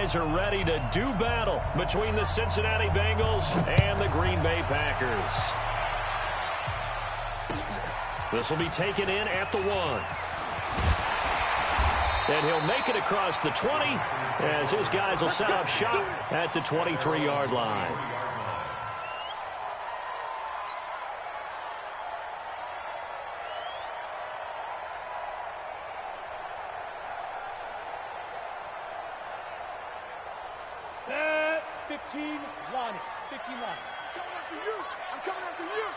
guys are ready to do battle between the Cincinnati Bengals and the Green Bay Packers. This will be taken in at the 1. And he'll make it across the 20 as his guys will set up shop at the 23-yard line. Set 15 line. 15 line. I'm coming after you. I'm coming after you.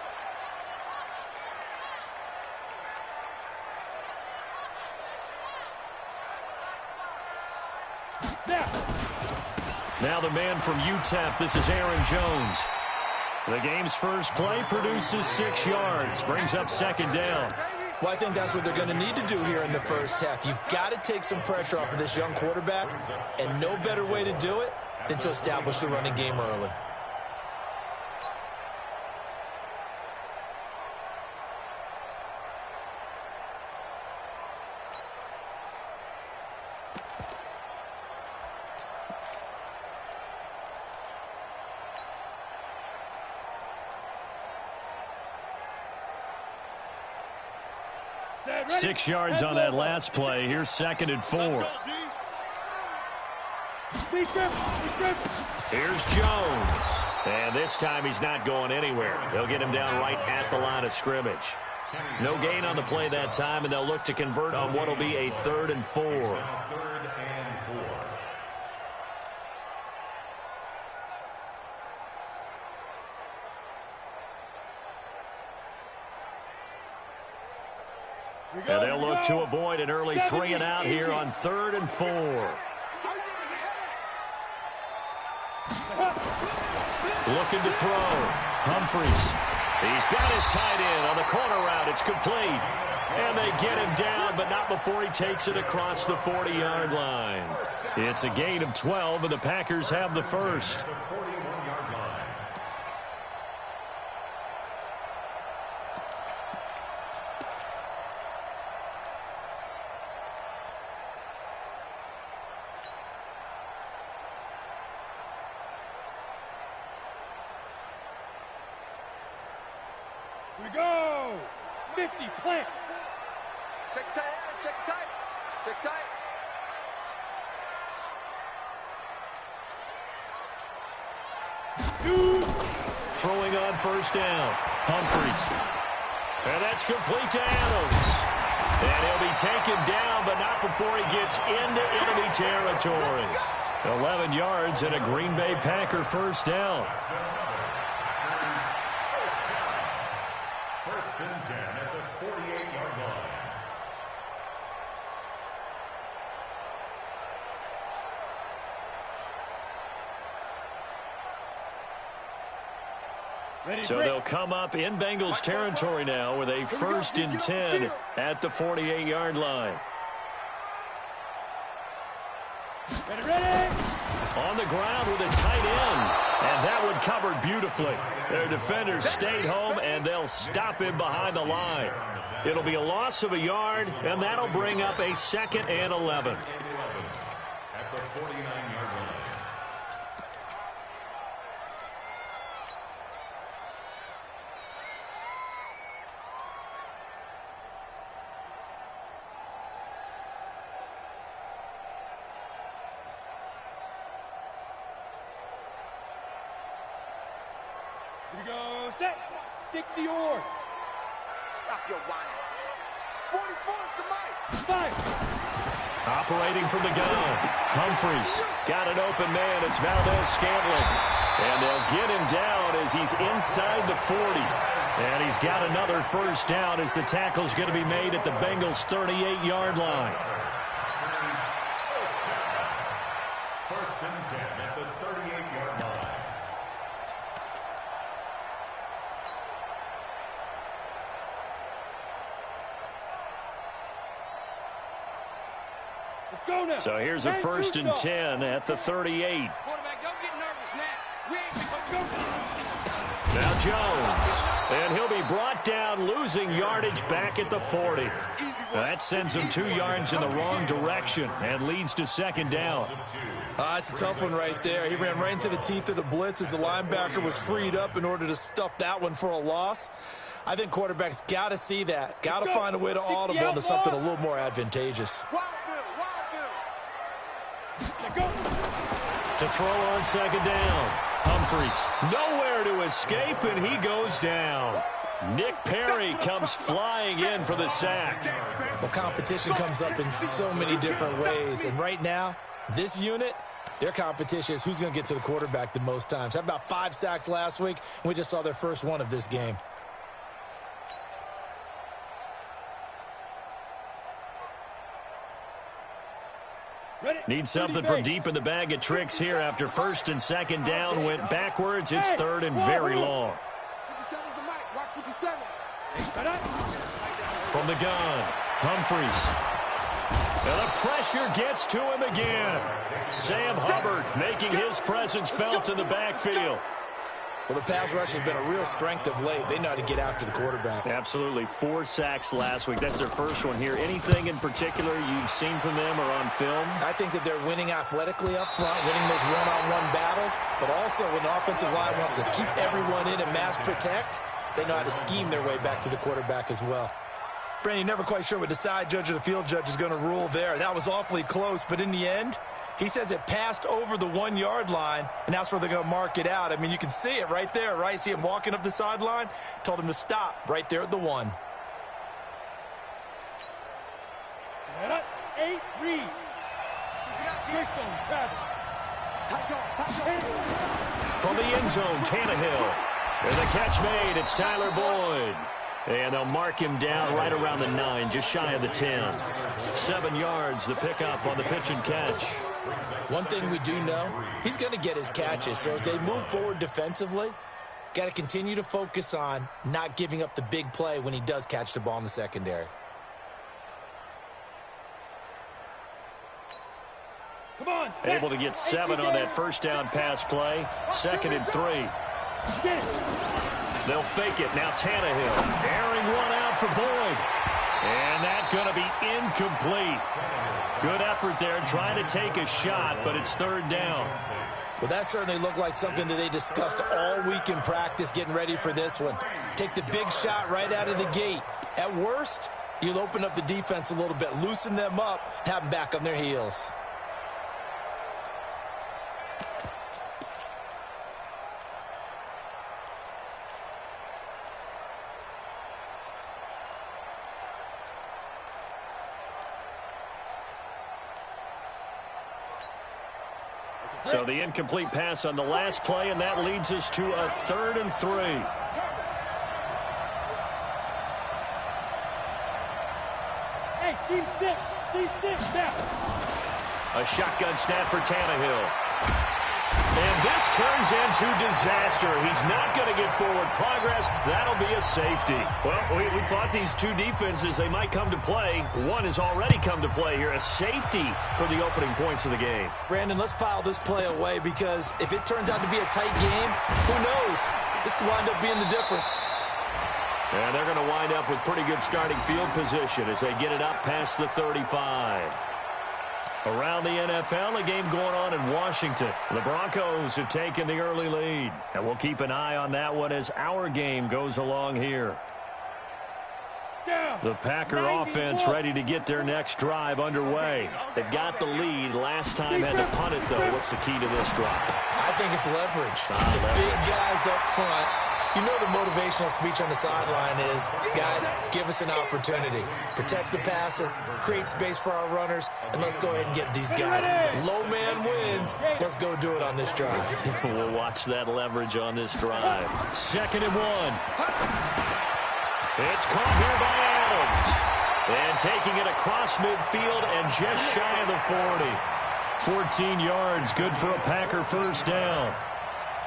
Now the man from UTEP, this is Aaron Jones. The game's first play produces 6 yards, brings up second down. Well, I think that's what they're going to need to do here in the first half. You've got to take some pressure off of this young quarterback, and no better way to do it than to establish the running game early. Set, 6 yards on that last play. Here's 2nd and 4. Here's Jones. And this time he's not going anywhere. They'll get him down right at the line of scrimmage. No gain on the play that time, and they'll look to convert on what will be a 3rd and 4. And they'll look to avoid an early 3 and out here on 3rd and 4. Looking to throw. Humphries. He's got his tight end on the corner route. It's complete. And they get him down, but not before he takes it across the 40-yard line. It's a gain of 12, and the Packers have the first. We go. 50, plant. Check tight, check tight, check tight. Throwing on first down. Humphries. And that's complete to Adams. And he'll be taken down, but not before he gets into enemy territory. 11 yards and a Green Bay Packer first down. First and 10 at the 48-yard line. So they'll come up in Bengals territory now with a 1st and 10 at the 48-yard line. Ready. On the ground with a tight end. And that one covered beautifully. Their defenders stayed home, and they'll stop him behind the line. It'll be a loss of a yard, and that'll bring up a 2nd and 11. At the 49-yard line. Here we go. Set. 60 or. Stop your whining. 44 to Mike. 5. Operating from the gun. Humphries got an open man. It's Valdez-Scantling. And they'll get him down as he's inside the 40. And he's got another first down as the tackle's going to be made at the Bengals' 38-yard line. First and 10 at the 38-yard line. Let's go now. So here's a 1st and 10 at the 38. Quarterback, don't get nervous now. We ain't going to go. Now Jones. And he'll be brought down, losing yardage back at the 40. That sends him 2 yards in the wrong direction and leads to second down. It's a tough one right there. He ran right into the teeth of the blitz as the linebacker was freed up in order to stuff that one for a loss. I think quarterbacks got to see that. Got to find a way to audible into something a little more advantageous. To throw on second down. Humphreys nowhere to escape, and he goes down. Nick Perry comes flying in for the sack. Well, competition comes up in so many different ways, and right now, this unit, their competition is who's going to get to the quarterback the most times. Had about 5 sacks last week, and we just saw their first one of this game. Need something from deep in the bag of tricks here after first and second down went backwards. It's third and very long. From the gun, Humphreys. And the pressure gets to him again. Sam Hubbard making his presence felt in the backfield. Well, the pass rush has been a real strength of late. They know how to get after the quarterback. Absolutely. 4 sacks last week. That's their first one here. Anything in particular you've seen from them or on film? I think that they're winning athletically up front, winning those one-on-one battles, but also when the offensive line wants to keep everyone in and mass protect, they know how to scheme their way back to the quarterback as well. Brandon, you're never quite sure what the side judge or the field judge is going to rule there. That was awfully close, but in the end, he says it passed over the 1-yard line, and that's where they're going to mark it out. I mean, you can see it right there, right? See him walking up the sideline? Told him to stop right there at the 1. Set up, 8-3. From the end zone, Tannehill. And the catch made. It's Tyler Boyd. And they'll mark him down right around the 9, just shy of the 10. 7 yards, the pickup on the pitch and catch. One thing we do know, he's going to get his catches. So as they move forward defensively, got to continue to focus on not giving up the big play when he does catch the ball in the secondary. Come on, able to get 7 on that first down pass play. 2nd and 3. They'll fake it. Now Tannehill airing one out for Boyd. And that's going to be incomplete. Good effort there trying to take a shot, but it's 3rd down. Well, that certainly looked like something that they discussed all week in practice getting ready for this one. Take the big shot right out of the gate. At worst, you'll open up the defense a little bit, loosen them up, have them back on their heels. So the incomplete pass on the last play, and that leads us to a 3rd and 3. Hey, seam 6 now. A shotgun snap for Tannehill. And this turns into disaster. He's not going to get forward progress. That'll be a safety. Well, we thought these two defenses, they might come to play. One has already come to play here. A safety for the opening points of the game. Brandon, let's file this play away because if it turns out to be a tight game, who knows? This could wind up being the difference. And they're going to wind up with pretty good starting field position as they get it up past the 35. Around the NFL, a game going on in Washington. The Broncos have taken the early lead. And we'll keep an eye on that one as our game goes along here. The Packer offense ready to get their next drive underway. They've got the lead. Last time had to punt it, though. What's the key to this drive? I think it's leverage. The big guys up front. You know the motivational speech on the sideline is, guys, give us an opportunity. Protect the passer, create space for our runners, and let's go ahead and get these guys. Low man wins. Let's go do it on this drive. We'll watch that leverage on this drive. 2nd and 1. It's caught here by Adams. And taking it across midfield and just shy of the 40. 14 yards, good for a Packer first down.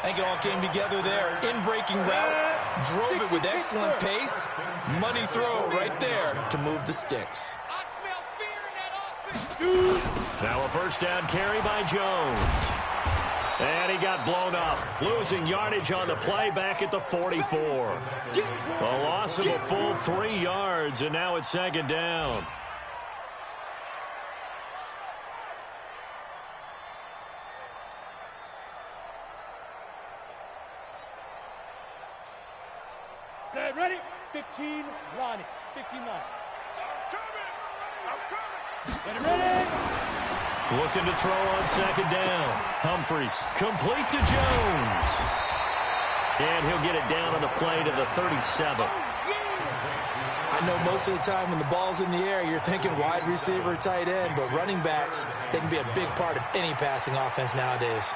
I think it all came together there. In-breaking route, drove it with excellent pace. Money throw right there to move the sticks. I smell fear in that offense. Now a first down carry by Jones. And he got blown up, losing yardage on the play back at the 44. A loss of a full 3 yards, and now it's second down. Set, ready? 15, Lonnie. 15 line. Get it ready. Looking to throw on second down. Humphries complete to Jones. And he'll get it down on the play to the 37. I know most of the time when the ball's in the air, you're thinking wide receiver, tight end, but running backs, they can be a big part of any passing offense nowadays.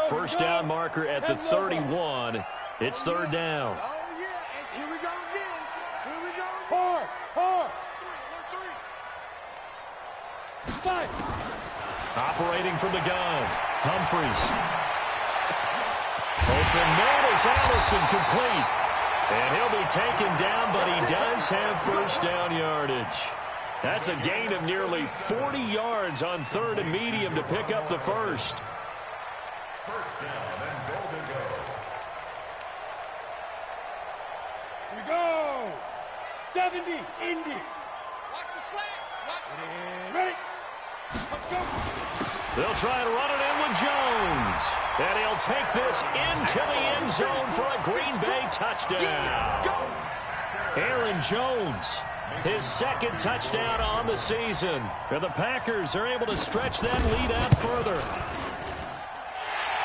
First down marker at the 31. It's third down. Oh, yeah, and here we go again. Here we go again. Four. 5. Operating from the gun. Humphries. Open man is Allison, complete. And he'll be taken down, but he does have first down yardage. That's a gain of nearly 40 yards on third and medium to pick up the first. First down and goal to go. Here we go. 70, Indy. Watch the slants. Ready. Let's go. They'll try and run it in with Jones. And he'll take this into the end zone for a Green Bay touchdown. Aaron Jones, his second touchdown on the season. And the Packers are able to stretch that lead out further.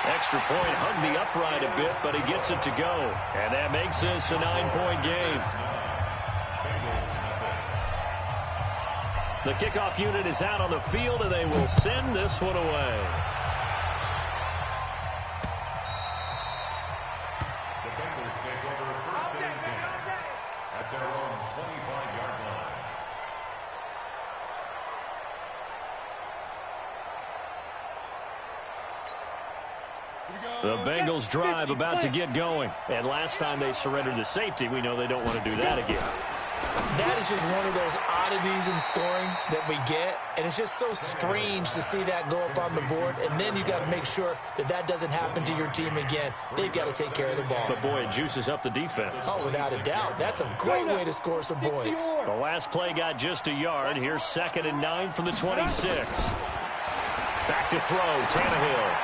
Extra point hugged the upright a bit, but he gets it to go. And that makes this a 9-point game. The kickoff unit is out on the field, and they will send this one away. The Bengals take over first and 10 at their own 25-yard line. The Bengals drive about to get going. And last time they surrendered the safety, we know they don't want to do that again. That is just one of those oddities in scoring that we get, and it's just so strange to see that go up on the board, and then you got to make sure that that doesn't happen to your team again. They've got to take care of the ball. But, boy, it juices up the defense. Oh, without a doubt. That's a great way to score some points. The last play got just a yard. Here's 2nd and 9 from the 26. Back to throw, Tannehill.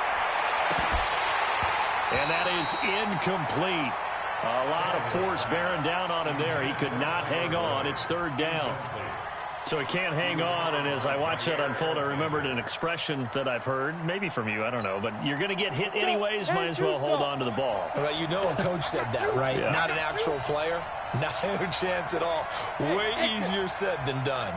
And that is incomplete. A lot of force bearing down on him there. He could not hang on. It's third down. So he can't hang on, and as I watch that unfold, I remembered an expression that I've heard, maybe from you, I don't know, but you're going to get hit anyways, might as well hold on to the ball. Well, you know a coach said that, right? Yeah. Not an actual player. Not a chance at all. Way easier said than done.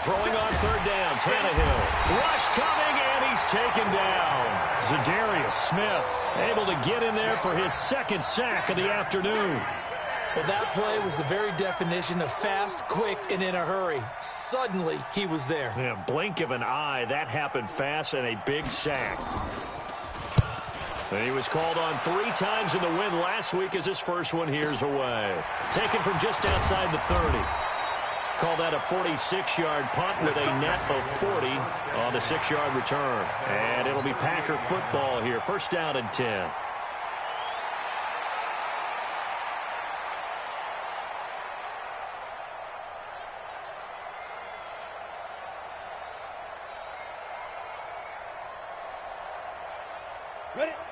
Throwing on third down, Tannehill. Rush coming, and he's taken down. Zadarius Smith able to get in there for his second sack of the afternoon. Well, that play was the very definition of fast, quick, and in a hurry. Suddenly, he was there. Yeah, blink of an eye, that happened fast, and a big sack. And he was called on 3 times in the win last week as his first one here's away. Taken from just outside the 30. Call that a 46-yard punt with a net of 40 on the 6-yard return. And it'll be Packer football here. First down and 10.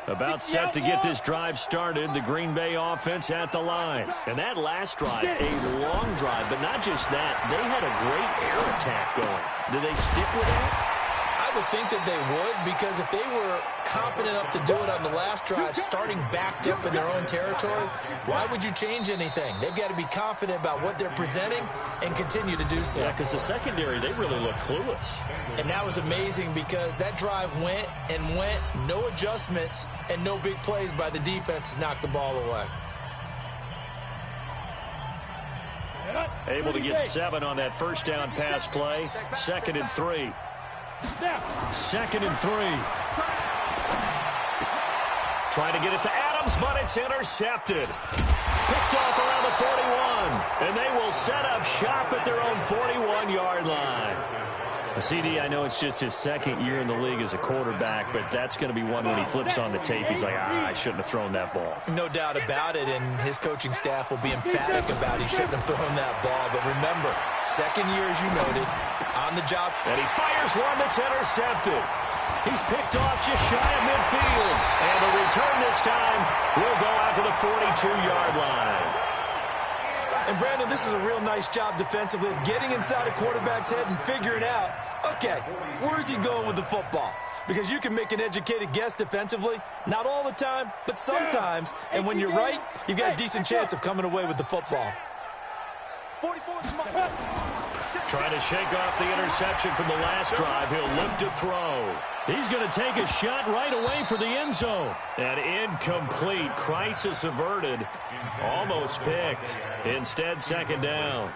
About set to get this drive started. The Green Bay offense at the line. And that last drive, a long drive, but not just that. They had a great air attack going. Do they stick with that? I would think that they would, because if they were competent enough to do it on the last drive, starting backed up in their own territory, why would you change anything? They've got to be confident about what they're presenting and continue to do so. Yeah, because the secondary, they really look clueless. And that was amazing because that drive went and went, no adjustments, and no big plays by the defense to knock the ball away. Able to get 7 on that first down pass play. 2nd and 3. 2nd and 3. Trying to get it to Adams, but it's intercepted. Picked off around the 41. And they will set up shop at their own 41-yard line. CD, I know it's just his second year in the league as a quarterback, but that's going to be one when he flips on the tape. He's like, I shouldn't have thrown that ball. No doubt about it, and his coaching staff will be emphatic about he shouldn't have thrown that ball. But remember, second year, as you noted, on the job. And he fires one that's intercepted. He's picked off just shy of midfield. And the return this time will go out to the 42-yard line. And, Brandon, this is a real nice job defensively of getting inside a quarterback's head and figuring out, okay, where's he going with the football? Because you can make an educated guess defensively, not all the time, but sometimes. And when you're right, you've got a decent chance of coming away with the football. Trying to shake off the interception from the last drive. He'll look to throw. He's going to take a shot right away for the end zone. And incomplete. Crisis averted. Almost picked. Instead, second down.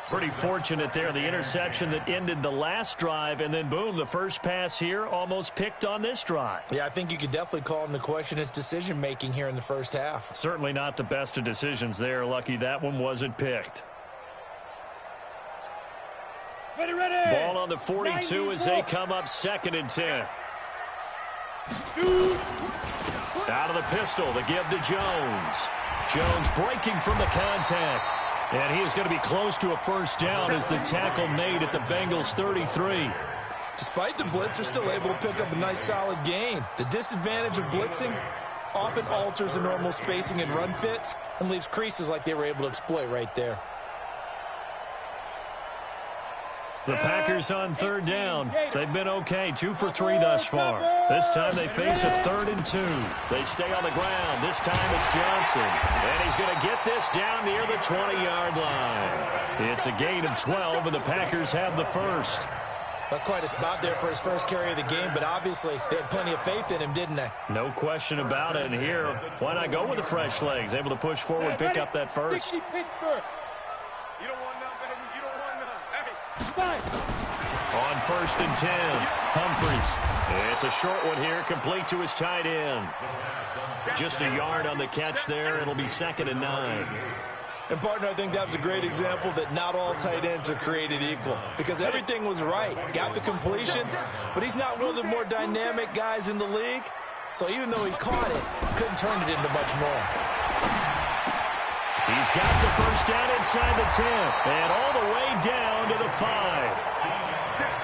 Pretty fortunate there. The interception that ended the last drive, and then, boom, the first pass here almost picked on this drive. Yeah, I think you could definitely call him to question his decision-making here in the first half. Certainly not the best of decisions there. Lucky that one wasn't picked. Ready. Ball on the 42 as they come up 2nd and 10. Shoot. Out of the pistol, the give to Jones. Jones breaking from the contact. And he is going to be close to a first down as the tackle made at the Bengals 33. Despite the blitz, they're still able to pick up a nice, solid gain. The disadvantage of blitzing often alters the normal spacing and run fits and leaves creases like they were able to exploit right there. The Packers on 3rd down. They've been okay, 2 for 3 thus far. This time they face a 3rd and 2. They stay on the ground. This time it's Johnson. And he's going to get this down near the 20-yard line. It's a gain of 12, and the Packers have the first. That's quite a spot there for his first carry of the game, but obviously they had plenty of faith in him, didn't they? No question about it. And here, why not go with the fresh legs? Able to push forward, pick up that first. 60 Pittsburgh. You don't want none, baby. You don't want none. Hey, On 1st and 10, Humphries. It's a short one here, complete to his tight end. Just a yard on the catch there. It'll be 2nd and 9. And, partner, I think that was a great example that not all tight ends are created equal because everything was right. Got the completion, but he's not one of the more dynamic guys in the league. So even though he caught it, couldn't turn it into much more. He's got the first down inside the 10 and all the way down to the 5.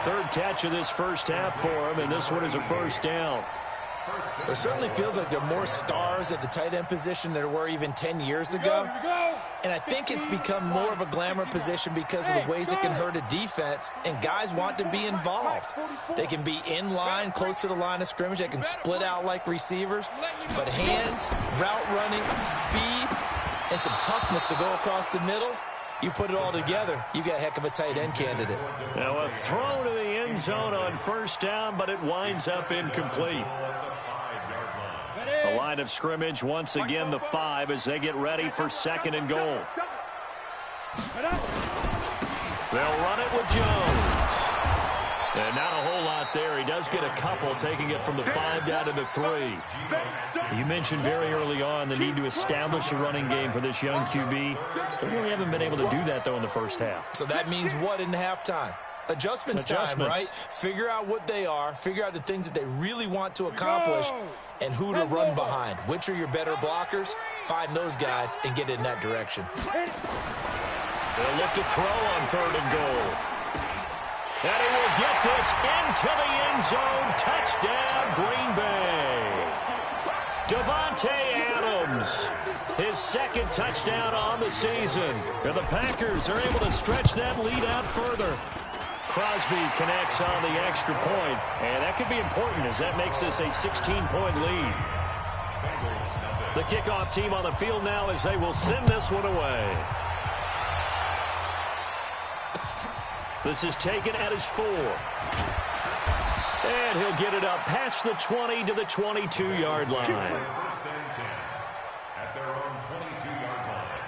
3rd catch of this first half for him, and this one is a first down. It certainly feels like there are more stars at the tight end position than there were even 10 years ago. And I think it's become more of a glamour position because of the ways it can hurt a defense, and guys want to be involved. They can be in line, close to the line of scrimmage. They can split out like receivers. But hands, route running, speed, and some toughness to go across the middle, you put it all together, you got a heck of a tight end candidate. Now a throw to the end zone on first down, but it winds up incomplete. The line of scrimmage, once again, the 5 as they get ready for 2nd and goal. They'll run it with Jones. And not a whole lot there. He does get a couple, taking it from the 5 down to the 3. You mentioned very early on the need to establish a running game for this young QB. They really haven't been able to do that, though, in the first half. So that means what in halftime? Adjustments time, right? Figure out what they are, figure out the things that they really want to accomplish, and who to run behind. Which are your better blockers? Find those guys and get in that direction. They'll look to throw on 3rd and goal. And he will get this into the end zone. Touchdown, Green Bay. Devontae Adams, his 2nd touchdown on the season. And the Packers are able to stretch that lead out further. Crosby connects on the extra point, and that could be important as that makes this a 16-point lead. The kickoff team on the field now as they will send this one away. This is taken at his 4. And he'll get it up past the 20 to the 22-yard line. First and 10 at their own 22-yard line.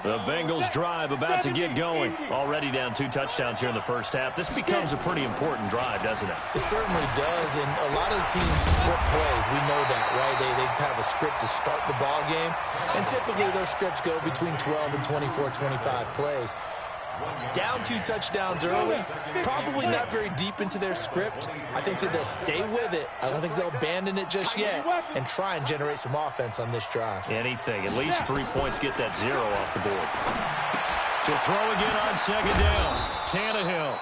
The Bengals drive about to get going. Already down 2 touchdowns here in the first half. This becomes a pretty important drive, doesn't it? It certainly does, and a lot of the teams script plays. We know that, right? They have a script to start the ball game, and typically those scripts go between 12 and 24, 25 plays. Down 2 touchdowns early, probably not very deep into their script. I think that they'll stay with it. I don't think they'll abandon it just yet and try and generate some offense on this drive. Anything. At least 3 points, get that 0 off the board. To throw again on second down. Tannehill.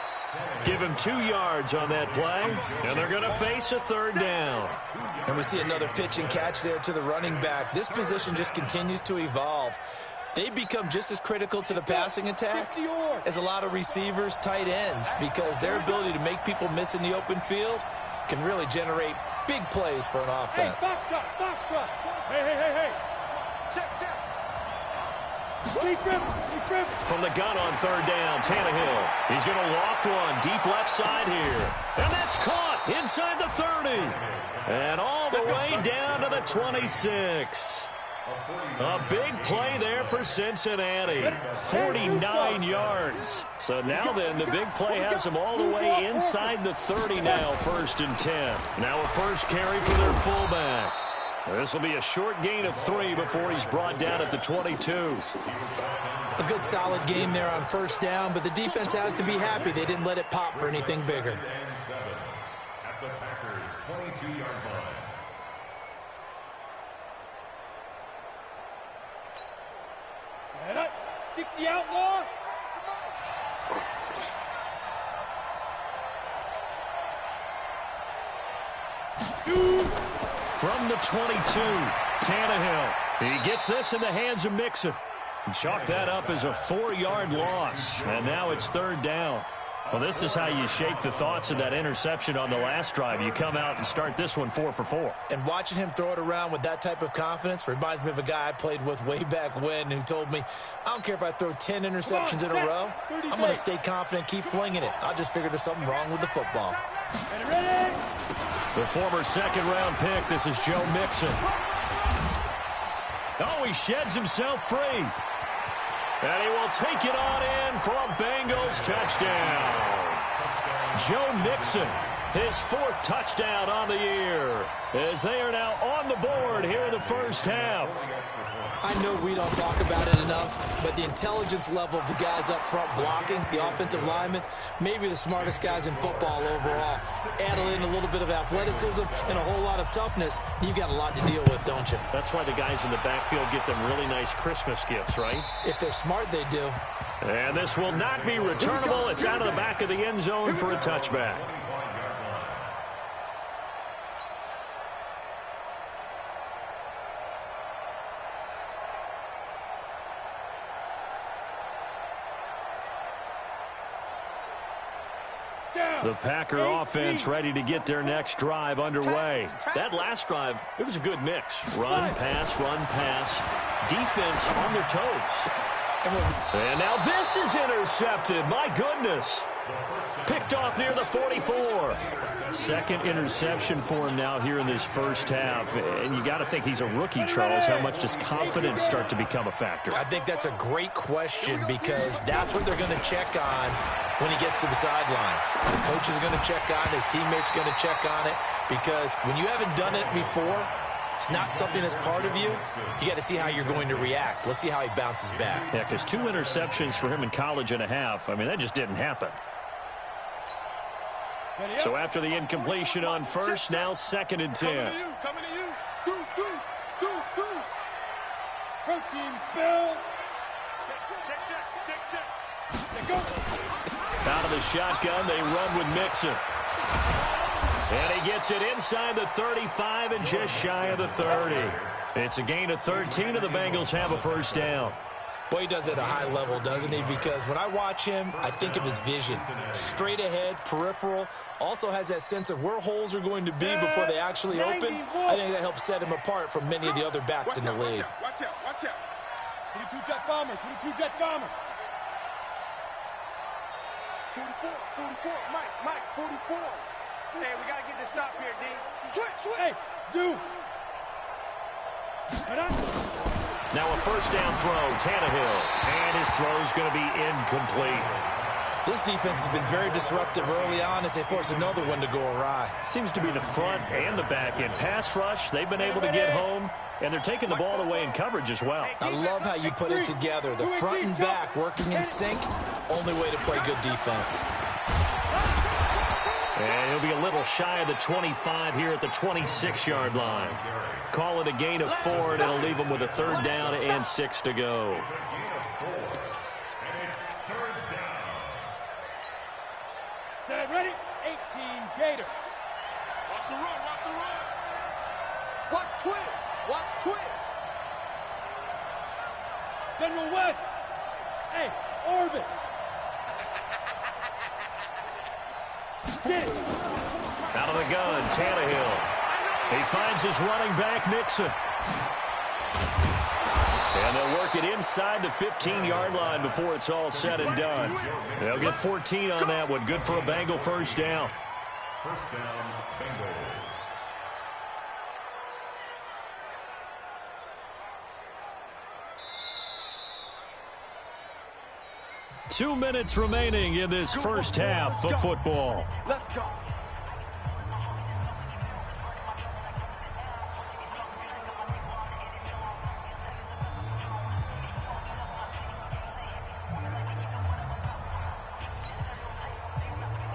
Give him 2 yards on that play, and they're going to face a 3rd down. And we see another pitch and catch there to the running back. This position just continues to evolve. They become just as critical to the passing attack as a lot of receivers, tight ends, because their ability to make people miss in the open field can really generate big plays for an offense. Hey, box drop. Hey. Check. From the gun on 3rd down, Tannehill. He's going to loft one deep left side here. And that's caught inside the 30. And all the way down to the 26. A big play there for Cincinnati. 49 yards. So now then, the big play has them all the way inside the 30 now, 1st and 10. Now a first carry for their fullback. This will be a short gain of 3 before he's brought down at the 22. A good solid game there on 1st down, but the defense has to be happy they didn't let it pop for anything bigger. At the Packers' 22-yard line. Set up. 60 outlaw. From the 22, Tannehill. He gets this in the hands of Mixon. Chalk that up as a 4-yard loss. And now it's 3rd down. Well, this is how you shake the thoughts of that interception on the last drive. You come out and start this one 4 for 4. And watching him throw it around with that type of confidence reminds me of a guy I played with way back when who told me, I don't care if I throw 10 interceptions in a row. I'm going to stay confident, keep flinging it. I just figured there's something wrong with the football. Ready? The former 2nd-round pick, this is Joe Mixon. Oh, he sheds himself free. And he will take it on in for a Bengals touchdown. Joe Mixon, his 4th touchdown on the year, as they are now on the board here in the first half. I know we don't talk about it enough, but the intelligence level of the guys up front blocking, the offensive linemen, maybe the smartest guys in football overall. Add in a little bit of athleticism and a whole lot of toughness, you've got a lot to deal with, don't you? That's why the guys in the backfield get them really nice Christmas gifts, right? If they're smart, they do. And this will not be returnable. It's out of the back of the end zone for a touchback. The Packer offense ready to get their next drive underway. That last drive, it was a good mix. Run, pass, defense on their toes. And now this is intercepted. My goodness. Picked off near the 44. 2nd interception for him now here in this first half. And you got to think he's a rookie, Charles. How much does confidence start to become a factor? I think that's a great question because that's what they're going to check on when he gets to the sidelines. The coach is going to check on it. His teammates are going to check on it because when you haven't done it before, it's not something that's part of you. You got to see how you're going to react. Let's see how he bounces back. Yeah, because 2 interceptions for him in college and a half. I mean, that just didn't happen. So after the incompletion on 1st, now 2nd and 10. Coming to you. Goose. Protein spill. Check. Go. Out of the shotgun, they run with Mixon. And he gets it inside the 35 and just shy of the 30. It's a gain of 13, and the Bengals have a 1st down. Boy, he does it at a high level, doesn't he? Because when I watch him, I think of his vision. Straight ahead, peripheral. Also has that sense of where holes are going to be before they actually open. I think that helps set him apart from many of the other backs in the league. Watch out. 22 jet bomber. 44. Mike, 44. Hey, we got to get this stop here, D. Switch. Hey, do. Now a first down throw, Tannehill. And his throw's going to be incomplete. This defense has been very disruptive early on as they force another one to go awry. Seems to be the front and the back end. Pass rush, they've been able to get home, and they're taking the ball away in coverage as well. I love how you put it together. The front and back working in sync, only way to play good defense. And he'll be a little shy of the 25 here at the 26-yard line. Call it a gain of 4, and it'll leave them with a third down and 6 to go. Set, ready? 18, Gator. Watch the run, watch the run. Watch twins, watch twins. General West. Hey, Orbit. Get it. Out of the gun, Tannehill. He finds his running back, Mixon. And they'll work it inside the 15-yard line before it's all said and done. They'll get 14 on that one. Good for a Bengal first down. First down, Bengals. 2 minutes remaining in this first half of football. Let's go.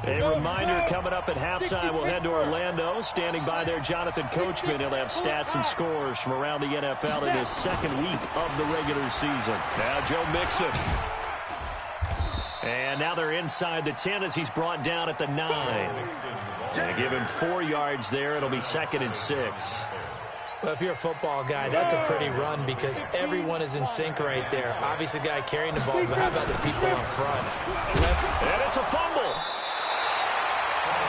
A reminder coming up at halftime, we'll head to Orlando. Standing by there, Jonathan Coachman. He'll have stats and scores from around the NFL in his second week of the regular season. Now Joe Mixon. And now they're inside the 10 as he's brought down at the 9. They give him 4 yards there. It'll be 2nd and 6. Well, if you're a football guy, that's a pretty run because everyone is in sync right there. Obviously, the guy carrying the ball, but how about the people up front? And it's a fumble.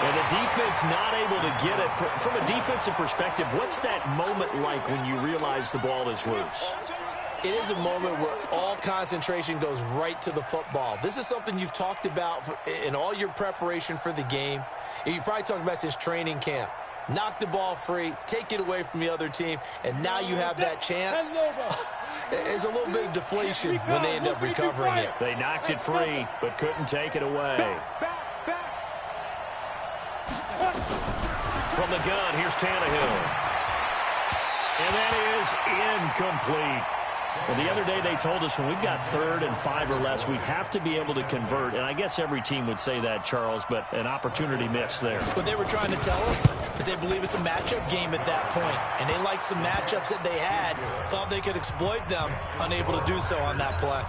And the defense not able to get it. From a defensive perspective, what's that moment like when you realize the ball is loose? It is a moment where all concentration goes right to the football. This is something you've talked about in all your preparation for the game. You probably talked about since training camp. Knock the ball free, take it away from the other team, and now you have that chance. There's a little bit of deflation when they end up recovering it. They knocked it free, but couldn't take it away. From the gun, here's Tannehill. And that is incomplete. Well, the other day they told us when we've got 3rd and 5 or less, we have to be able to convert. And I guess every team would say that, Charles, but an opportunity missed there. What they were trying to tell us is they believe it's a matchup game at that point. And they liked some matchups that they had, thought they could exploit them, unable to do so on that play.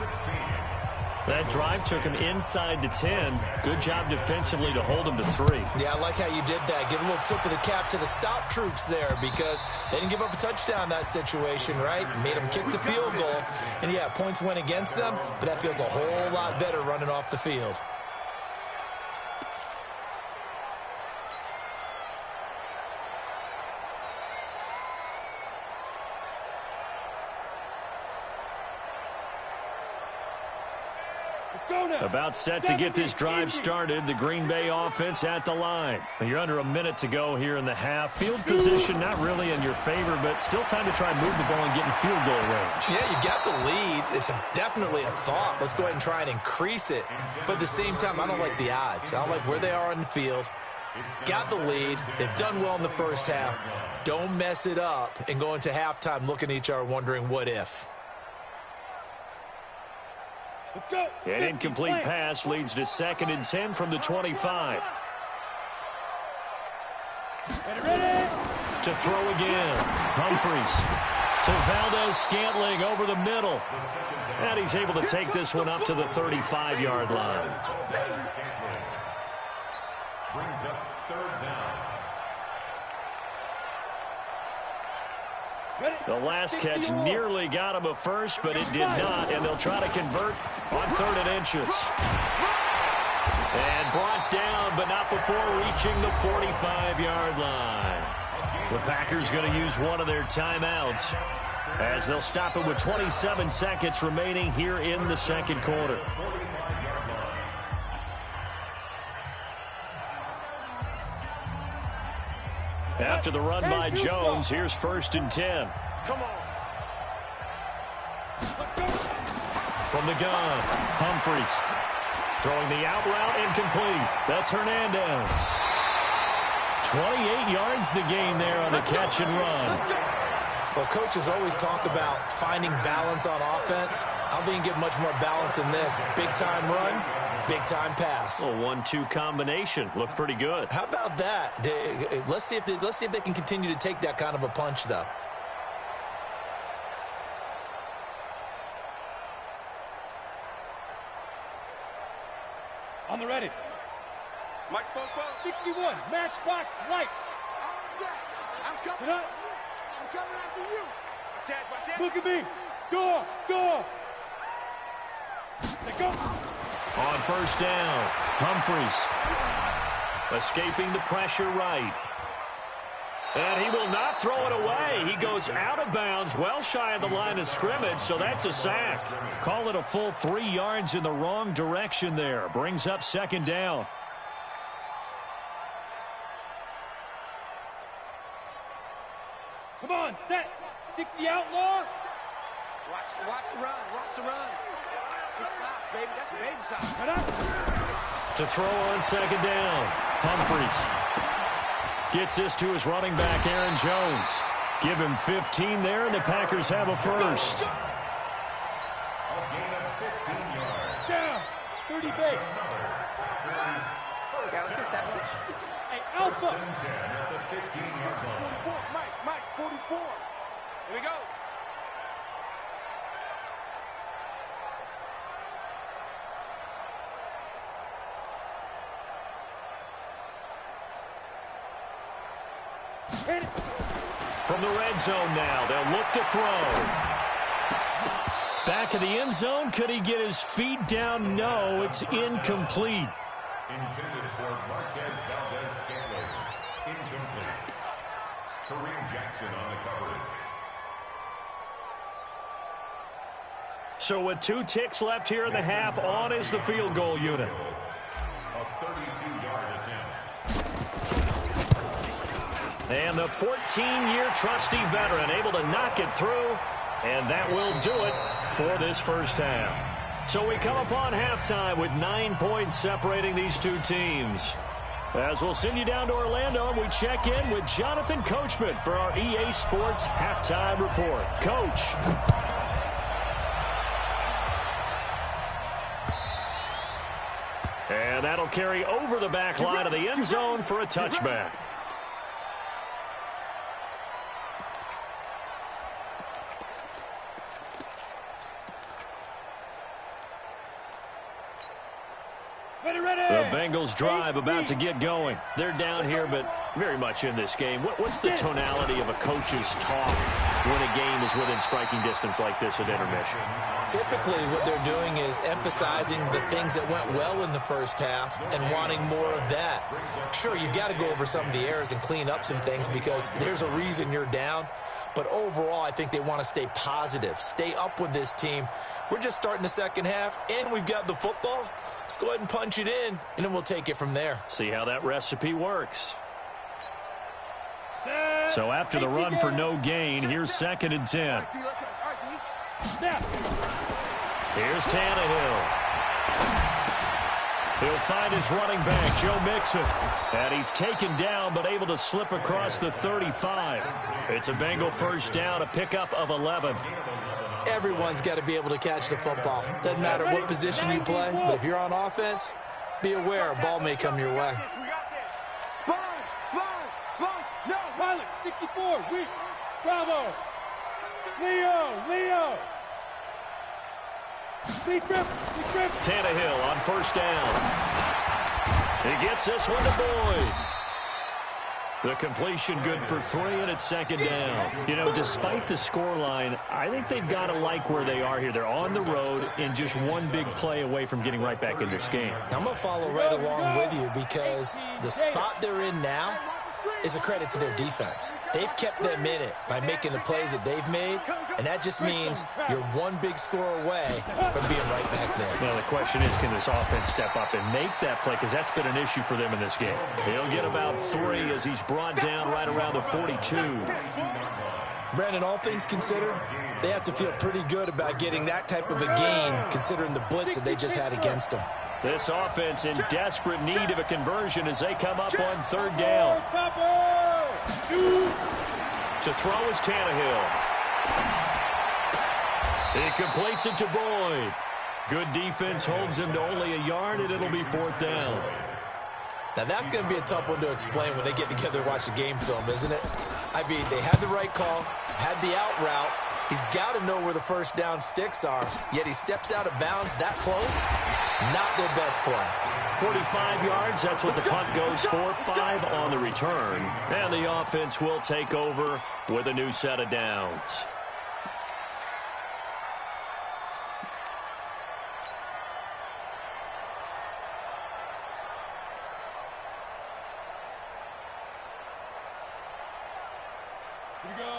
That drive took him inside the 10. Good job defensively to hold him to 3. Yeah, I like how you did that. Give a little tip of the cap to the stop troops there because they didn't give up a touchdown in that situation, right? Made them kick the field goal. And, yeah, points went against them, but that feels a whole lot better running off the field. About set to get this drive started. The Green Bay offense at the line. You're under a minute to go here in the half. Field position not really in your favor, but still time to try and move the ball and get in field goal range. Yeah, you got the lead. It's definitely a thought. Let's go ahead and try and increase it. But at the same time, I don't like the odds. I don't like where they are on the field. Got the lead. They've done well in the first half. Don't mess it up and go into halftime looking at each other wondering what if. Let's go. An incomplete pass leads to 2nd and 10 from the 25. Ready? To throw again. Humphries to Valdez-Scantling over the middle. And he's able to take this one up to the 35-yard line. Brings up 3rd down. The last catch nearly got him a first, but it did not, and they'll try to convert on 3rd and inches. And brought down, but not before reaching the 45-yard line. The Packers going to use one of their timeouts as they'll stop it with 27 seconds remaining here in the second quarter. After the run by Jones, here's 1st and 10. Come on. from the gun. Humphries throwing the out route incomplete. That's Hernandez. 28 yards the gain there on the catch and run. Well, coaches always talk about finding balance on offense. I don't think you get much more balance than this. Big-time run, big-time pass. A 1-2 combination. Looked pretty good. How about that? Let's see if they can continue to take that kind of a punch, though. On the ready. Mike's both. 61, matchbox lights. I'm coming. Sit up. I'm coming after you. Watch out. Look at me. Door. Let go. On first down, Humphries escaping the pressure right. And he will not throw it away. He goes out of bounds, well shy of the line of scrimmage, so that's a sack. Call it a full 3 yards in the wrong direction there. Brings up second down. Come on, set. 60 outlaw. Watch the run. Good side, baby. That's a baby side. Head up. To throw on second down, Humphries gets this to his running back, Aaron Jones. Give him 15 there, and the Packers have a first. A gain of 15 yards. Down. 30 base. Yeah, let's get set. Hey, Alpha. First and 10 at the 15-yard line. 44. Mike, 44. Here we go. Hit it. From the red zone now, they'll look to throw. Back of the end zone, could he get his feet down? No, it's incomplete. Intended for Marquez Valdez-Scantling. Incomplete. Kareem Jackson on the coverage. So with 2 ticks left here in the half, on is the field goal unit. A 32-yard attempt. And the 14-year trusty veteran able to knock it through, and that will do it for this first half. So we come upon halftime with 9 points separating these two teams. As we'll send you down to Orlando, and we check in with Jonathan Coachman for our EA Sports Halftime Report. Coach. And that'll carry over the back line of the end zone for a touchback. The Bengals drive about to get going. They're down here, but very much in this game. What's the tonality of a coach's talk when a game is within striking distance like this at intermission? Typically, what they're doing is emphasizing the things that went well in the first half and wanting more of that. Sure, you've got to go over some of the errors and clean up some things because there's a reason you're down. But overall, I think they want to stay positive, stay up with this team. We're just starting the second half, and we've got the football. Let's go ahead and punch it in, and then we'll take it from there. See how that recipe works. Set. So after the run for no gain, here's 2nd and 10. Snap. Here's Tannehill. He'll find his running back, Joe Mixon. And he's taken down, but able to slip across the 35. It's a Bengal first down, a pickup of 11. Everyone's got to be able to catch the football. Doesn't matter what position you play, but if you're on offense, be aware a ball may come your way. Sponge. No, pilot. 64. Weak. Bravo. Leo. Big grip. Tannehill on first down. He gets this one to Boyd. The completion good for 3, and it's 2nd down. You know, despite the scoreline, I think they've got to like where they are here. They're on the road and just one big play away from getting right back in this game. I'm going to follow right along with you because the spot they're in now is a credit to their defense. They've kept them in it by making the plays that they've made, and that just means you're one big score away from being right back there. Well, the question is, can this offense step up and make that play? Because that's been an issue for them in this game. He'll get about 3 as he's brought down right around the 42. Brandon, all things considered, They have to feel pretty good about getting that type of a gain, considering the blitz that they just had against them. This offense in desperate need of a conversion as they come up on third down. To throw is Tannehill. He completes it to Boyd. Good defense holds him to only a yard, and it'll be fourth down. Now, that's going to be a tough one to explain when they get together and watch the game film, isn't it? I mean, they had the right call, had the out route. He's got to know where the first down sticks are, yet he steps out of bounds that close. Not their best play. 45 yards, that's what the punt goes for. 5 on the return. And the offense will take over with a new set of downs.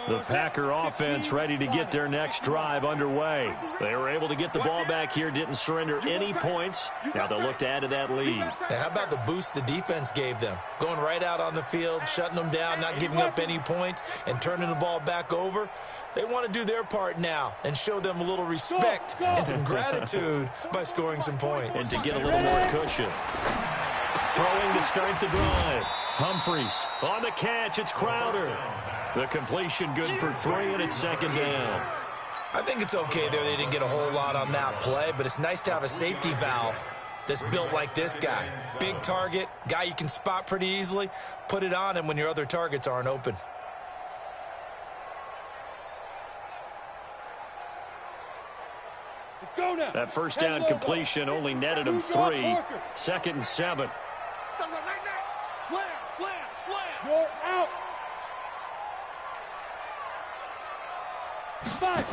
The Packer offense ready to get their next drive underway. They were able to get the ball back here, didn't surrender any points. Now they'll look to add to that lead. Now, how about the boost the defense gave them? Going right out on the field, shutting them down, not giving up any points, and turning the ball back over. They want to do their part now and show them a little respect and some gratitude by scoring some points. And to get a little more cushion. Throwing to start the drive. Humphreys on the catch. It's Crowder. The completion good for 3, and it's second down. I think it's okay there. They didn't get a whole lot on that play, but it's nice to have a safety valve that's built like this guy. Big target, guy you can spot pretty easily. Put it on him when your other targets aren't open. Let's go now. That first down completion only netted him 3. Second and 7. Slam, slam, slam. You're out. 5.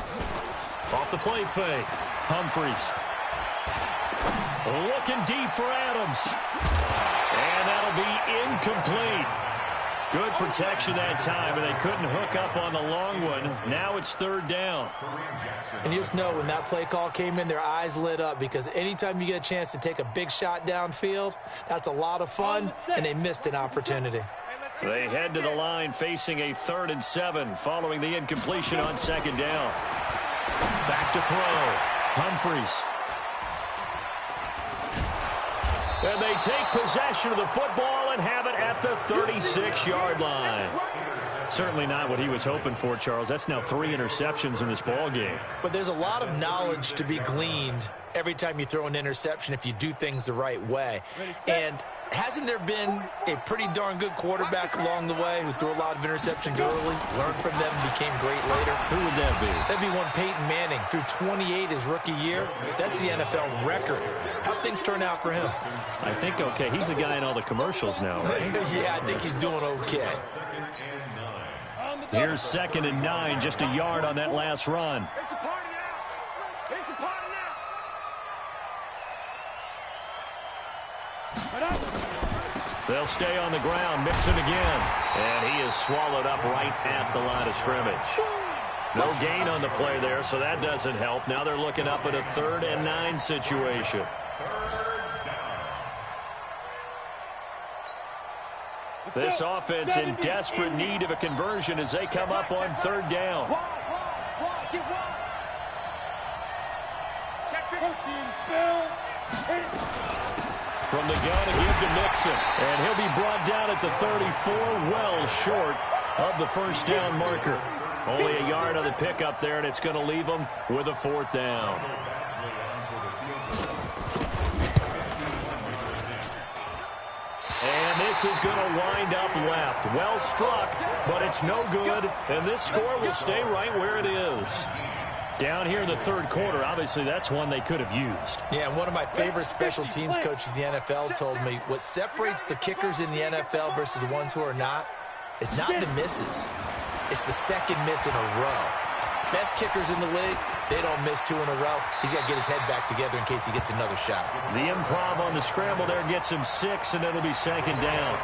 Off the play fake. Humphreys. Looking deep for Adams. And that'll be incomplete. Good protection that time, and they couldn't hook up on the long one. Now it's third down. And you just know when that play call came in, their eyes lit up, because anytime you get a chance to take a big shot downfield, that's a lot of fun, and they missed an opportunity. They head to the line facing a 3rd and 7 following the incompletion on second down. Back to throw. Humphreys. And they take possession of the football and have it at the 36-yard line. Certainly not what he was hoping for, Charles. That's now 3 interceptions in this ball game. But there's a lot of knowledge to be gleaned every time you throw an interception if you do things the right way. And hasn't there been a pretty darn good quarterback along the way who threw a lot of interceptions early, learned from them, and became great later? Who would that be? That'd be one Peyton Manning. Threw 28 his rookie year. That's the NFL record. How'd things turn out for him? I think okay. He's the guy in all the commercials now, right? Yeah, I think he's doing okay. Here's 2nd and 9, just a yard on that last run. It's a party now. It's a party now. They'll stay on the ground, mix it again. And he is swallowed up right at the line of scrimmage. No gain on the play there, so that doesn't help. Now they're looking up at a 3rd and 9 situation. This offense in desperate need of a conversion as they come up on 3rd down. From the gun, a give to Mixon. And he'll be brought down at the 34, well short of the first down marker. Only a yard on the pickup there, and it's going to leave them with a 4th down. And this is going to wind up left. Well struck, but it's no good, and this score will stay right where it is. Down here in the 3rd quarter, obviously that's one they could have used. Yeah, and one of my favorite special teams coaches in the NFL told me what separates the kickers in the NFL versus the ones who are not is not the misses. It's the second miss in a row. Best kickers in the league, they don't miss 2 in a row. He's got to get his head back together in case he gets another shot. The improv on the scramble there gets him 6, and it'll be 2nd down.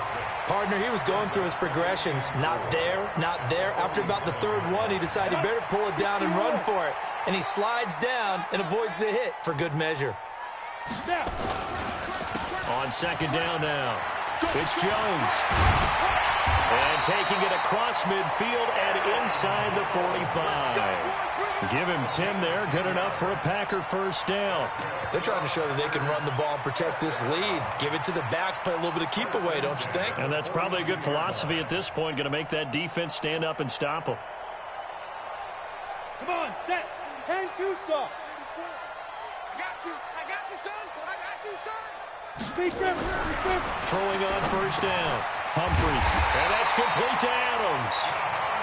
Partner, he was going through his progressions. Not there, not there. After about the 3rd one, he decided he better pull it down and run for it. And he slides down and avoids the hit for good measure. On 2nd down now, it's Jones. And taking it across midfield and inside the 45. Give him 10 there. Good enough for a Packer first down. They're trying to show that they can run the ball and protect this lead. Give it to the backs, play a little bit of keep away, don't you think? And that's probably a good philosophy at this point. Going to make that defense stand up and stop them. Come on, set. 10-2, son. I got you, son. I got you, son. Speak them. Throwing on first down. Humphreys. And that's complete to Adams.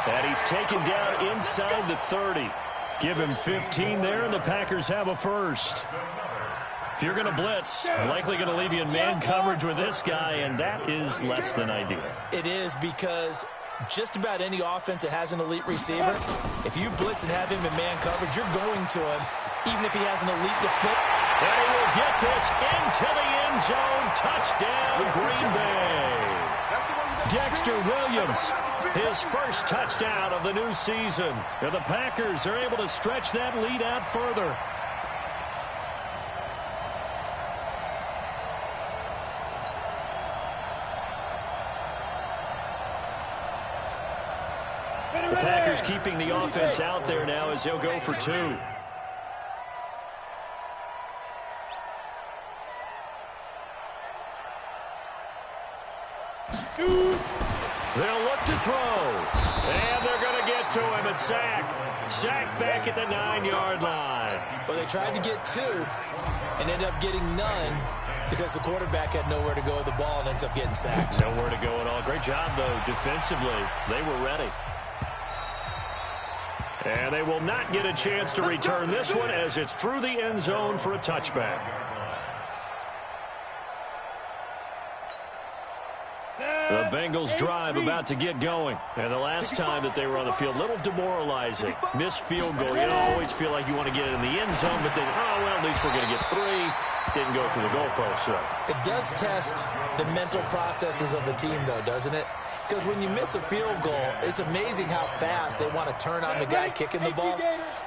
And he's taken down inside the 30. Give him 15 there, and the Packers have a first. If you're going to blitz, likely going to leave you in man coverage with this guy, and that is less than ideal. It is, because just about any offense that has an elite receiver, if you blitz and have him in man coverage, you're going to him, even if he has an elite defender. And he will get this into the end zone. Touchdown, Green Bay. Dexter Williams, his first touchdown of the new season. And the Packers are able to stretch that lead out further. The Packers keeping the offense out there now as he'll go for 2. They'll look to throw. And they're going to get to him. A sack. Sacked back at the 9-yard line. But they tried to get 2 and ended up getting none because the quarterback had nowhere to go with the ball and ends up getting sacked. Nowhere to go at all. Great job, though, defensively. They were ready. And they will not get a chance to return this one as it's through the end zone for a touchback. The Bengals drive about to get going. And the last time that they were on the field, a little demoralizing. Missed field goal. You always feel like you want to get it in the end zone, but then, oh, well, at least we're going to get 3. Didn't go through the goalpost, so. It does test the mental processes of a team, though, doesn't it? Because when you miss a field goal, it's amazing how fast they want to turn on the guy kicking the ball.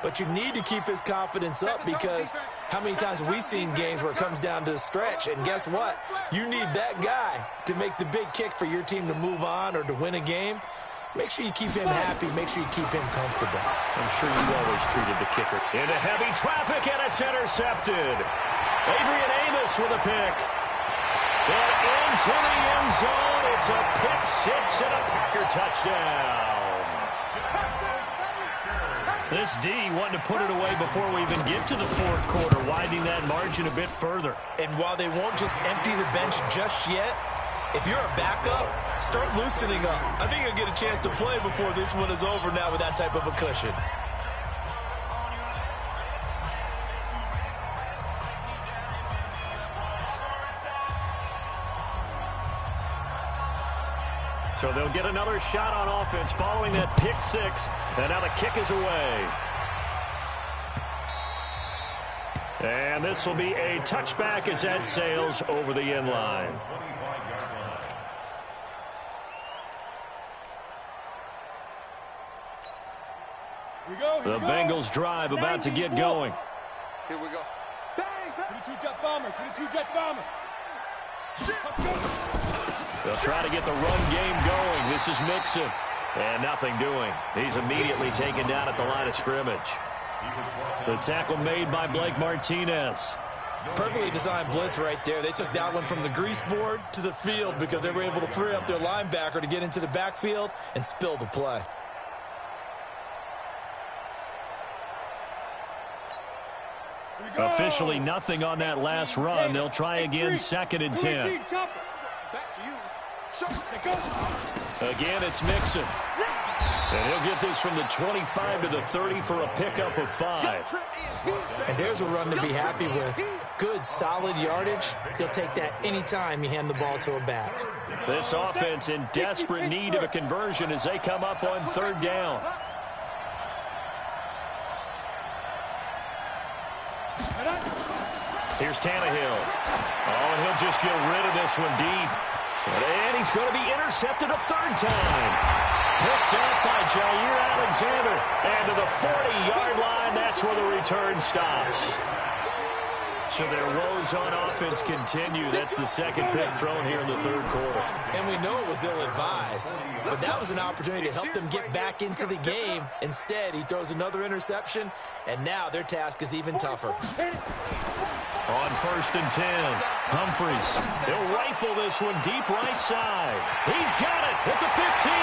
But you need to keep his confidence up, because how many times have we seen games where it comes down to the stretch, and guess what? You need that guy to make the big kick for your team to move on or to win a game. Make sure you keep him happy. Make sure you keep him comfortable. I'm sure you always treated the kicker. Into heavy traffic, and it's intercepted. Adrian Amos with a pick. And into the end zone. It's a pick 6 and a Packer touchdown. This D wanting to put it away before we even get to the fourth quarter, widening that margin a bit further. And while they won't just empty the bench just yet, if you're a backup, start loosening up. I think you'll get a chance to play before this one is over now with that type of a cushion. So they'll get another shot on offense following that pick 6. And now the kick is away. And this will be a touchback as that sails over the end line. The Bengals drive about to get going. Here we go. Bang! 22 jet bomber. 22 jet bomber. They'll try to get the run game going. This is Mixon. And nothing doing. He's immediately taken down at the line of scrimmage. The tackle made by Blake Martinez. Perfectly designed blitz right there. They took that one from the grease board to the field because they were able to free up their linebacker to get into the backfield and spill the play. Officially nothing on that last run. They'll try again, 2nd and 10. Back to you. Again, it's Mixon. And he'll get this from the 25 to the 30 for a pickup of 5. And there's a run to be happy with. Good, solid yardage. He'll take that anytime you hand the ball to a back. This offense in desperate need of a conversion as they come up on 3rd down. Here's Tannehill. Oh, and he'll just get rid of this one deep. And he's going to be intercepted a 3rd time. Picked up by Jair Alexander. And to the 40-yard line, that's where the return stops. So their woes on offense continue. That's the second pick thrown here in the third quarter. And we know it was ill-advised, but that was an opportunity to help them get back into the game. Instead, he throws another interception, and now their task is even tougher. On 1st and 10, Humphreys. He'll rifle this one deep right side. He's got it at the 15.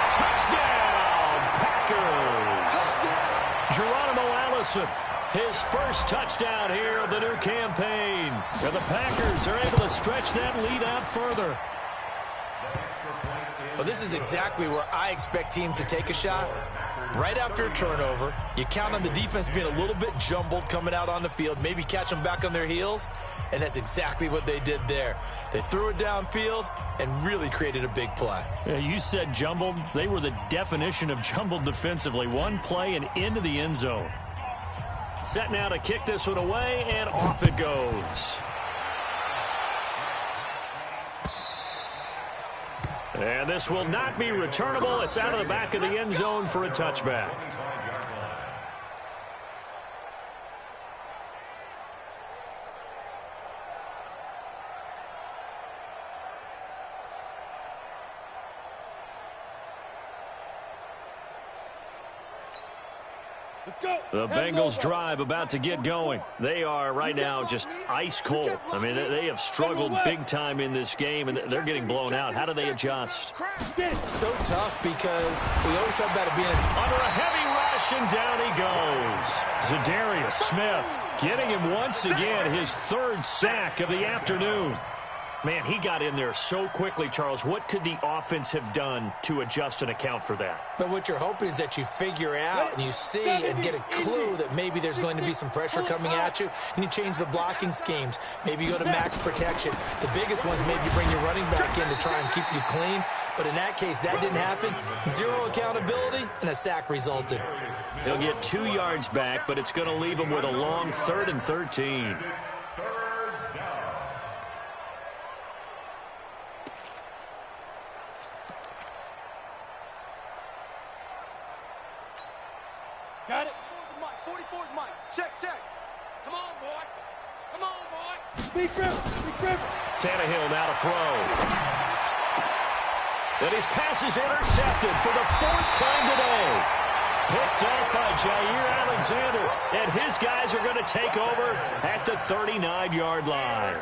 Touchdown, Packers. Geronimo Allison, his first touchdown here of the new campaign. And the Packers are able to stretch that lead out further. Well, this is exactly where I expect teams to take a shot. Right after a turnover, you count on the defense being a little bit jumbled coming out on the field, maybe catch them back on their heels, and that's exactly what they did there. They threw it downfield and really created a big play. Yeah, you said jumbled. They were the definition of jumbled defensively. One play and into the end zone. Set now to kick this one away, and off it goes. And this will not be returnable. It's out of the back of the end zone for a touchback. Let's go. The Bengals drive about to get going. They are right now just ice cold. I mean, they have struggled big time in this game, and they're getting blown out. How do they adjust? So tough because we always talk about it being Under a heavy rush, and down he goes. Zadarius Smith getting him once again, his third sack of the afternoon. Man, he got in there so quickly, Charles. What could the offense have done to adjust and account for that? But what you're hoping is that you figure out and you see and get a clue that maybe there's going to be some pressure coming at you, and you change the blocking schemes. Maybe you go to max protection. The biggest ones, maybe you bring your running back in to try and keep you clean. But in that case, that didn't happen. Zero accountability, and a sack resulted. He'll get 2 yards back, but it's going to leave him with a long 3rd and 13. Got it. 44's Mike. Check, check. Come on, boy. Come on, boy. Big River. Big River. Tannehill now to throw. And his pass is intercepted for the 4th time today. Picked up by Jair Alexander. And his guys are going to take over at the 39-yard line.